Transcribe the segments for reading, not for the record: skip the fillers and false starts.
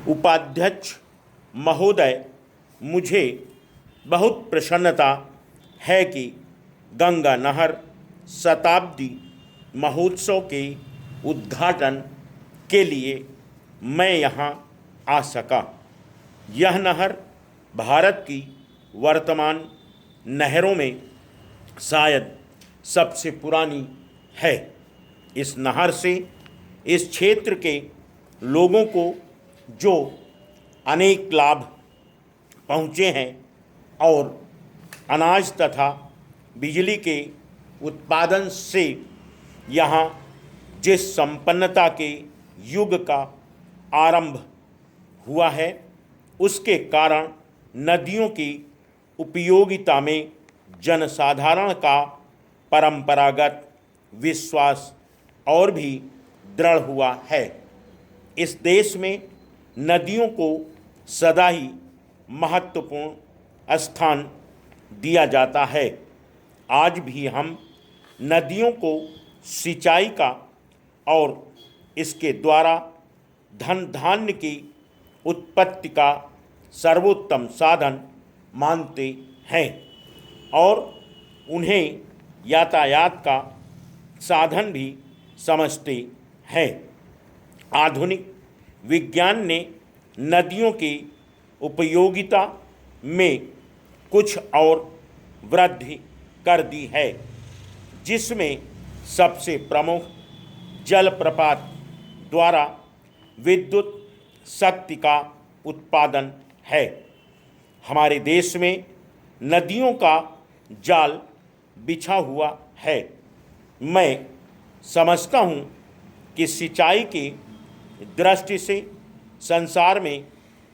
उपाध्यक्ष महोदय, मुझे बहुत प्रसन्नता है कि गंगा नहर शताब्दी महोत्सव के उद्घाटन के लिए मैं यहाँ आ सका। यह नहर भारत की वर्तमान नहरों में शायद सबसे पुरानी है। इस नहर से इस क्षेत्र के लोगों को जो अनेक लाभ पहुँचे हैं और अनाज तथा बिजली के उत्पादन से यहाँ जिस संपन्नता के युग का आरंभ हुआ है, उसके कारण नदियों की उपयोगिता में जनसाधारण का परंपरागत विश्वास और भी दृढ़ हुआ है। इस देश में नदियों को सदा ही महत्वपूर्ण स्थान दिया जाता है। आज भी हम नदियों को सिंचाई का और इसके द्वारा धन धान्य की उत्पत्ति का सर्वोत्तम साधन मानते हैं और उन्हें यातायात का साधन भी समझते हैं। आधुनिक विज्ञान ने नदियों की उपयोगिता में कुछ और वृद्धि कर दी है, जिसमें सबसे प्रमुख जलप्रपात द्वारा विद्युत शक्ति का उत्पादन है। हमारे देश में नदियों का जाल बिछा हुआ है। मैं समझता हूँ कि सिंचाई की दृष्टि से संसार में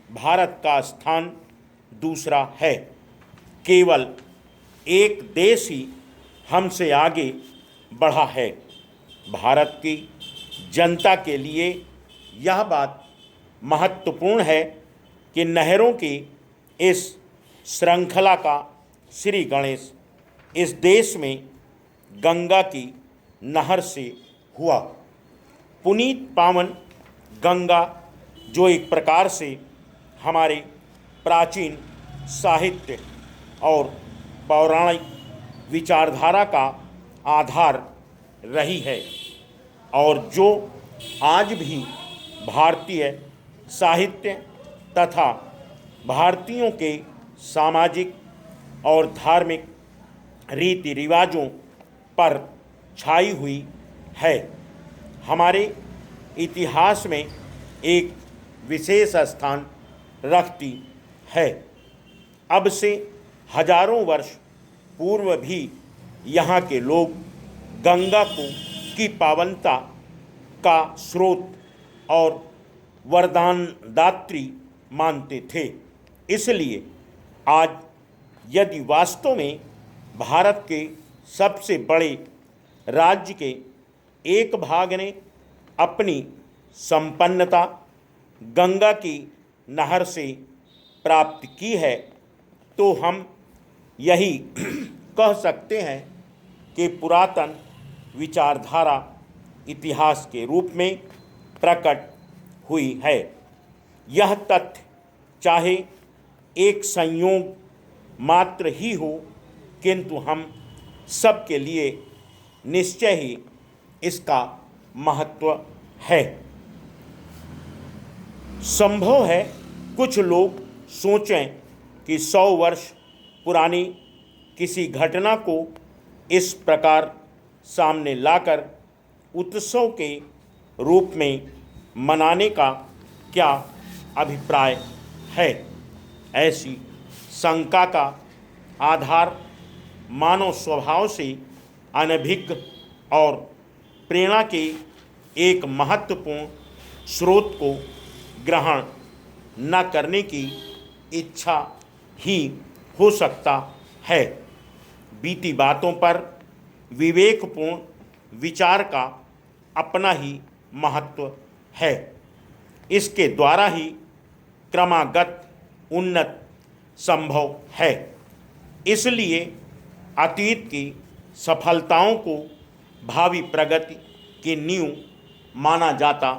भारत का स्थान दूसरा है। केवल एक देश ही हमसे आगे बढ़ा है। भारत की जनता के लिए यह बात महत्वपूर्ण है कि नहरों की इस श्रृंखला का श्री गणेश इस देश में गंगा की नहर से हुआ। पुनीत पावन गंगा, जो एक प्रकार से हमारे प्राचीन साहित्य और पौराणिक विचारधारा का आधार रही है और जो आज भी भारतीय साहित्य तथा भारतीयों के सामाजिक और धार्मिक रीति रिवाजों पर छाई हुई है, हमारे इतिहास में एक विशेष स्थान रखती है। अब से हजारों वर्ष पूर्व भी यहाँ के लोग गंगा को की पावनता का स्रोत और वरदानदात्री मानते थे। इसलिए आज यदि वास्तव में भारत के सबसे बड़े राज्य के एक भाग ने अपनी संपन्नता गंगा की नहर से प्राप्त की है, तो हम यही कह सकते हैं कि पुरातन विचारधारा इतिहास के रूप में प्रकट हुई है। यह तथ्य चाहे एक संयोग मात्र ही हो, किंतु हम सबके लिए निश्चय ही इसका महत्व है। संभव है कुछ लोग सोचें कि 100 वर्ष पुरानी किसी घटना को इस प्रकार सामने लाकर उत्सव के रूप में मनाने का क्या अभिप्राय है। ऐसी शंका का आधार मानव स्वभाव से अनभिज्ञ और प्रेरणा के एक महत्वपूर्ण स्रोत को ग्रहण न करने की इच्छा ही हो सकता है। बीती बातों पर विवेकपूर्ण विचार का अपना ही महत्व है। इसके द्वारा ही क्रमागत उन्नत संभव है। इसलिए अतीत की सफलताओं को भावी प्रगति की नींव माना जाता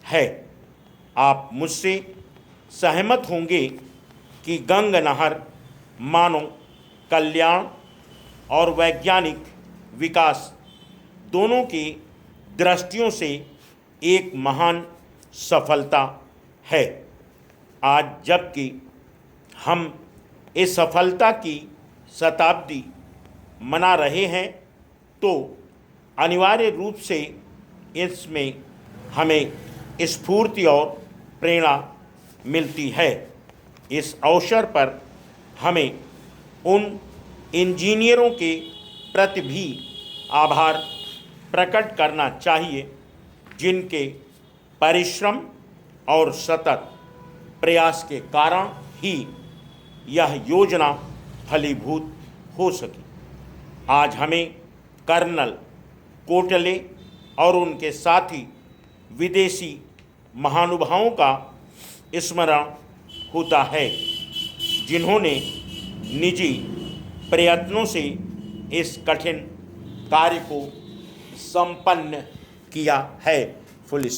है। आप मुझसे सहमत होंगे कि गंगा नहर मानव कल्याण और वैज्ञानिक विकास दोनों की दृष्टियों से एक महान सफलता है। आज जबकि हम इस सफलता की शताब्दी मना रहे हैं, तो अनिवार्य रूप से इसमें हमें स्फूर्ति और प्रेरणा मिलती है। इस अवसर पर हमें उन इंजीनियरों के प्रति भी आभार प्रकट करना चाहिए जिनके परिश्रम और सतत प्रयास के कारण ही यह योजना फलीभूत हो सकी। आज हमें कर्नल कोटले और उनके साथी विदेशी महानुभावों का स्मरण होता है, जिन्होंने निजी प्रयत्नों से इस कठिन कार्य को संपन्न किया है। फुल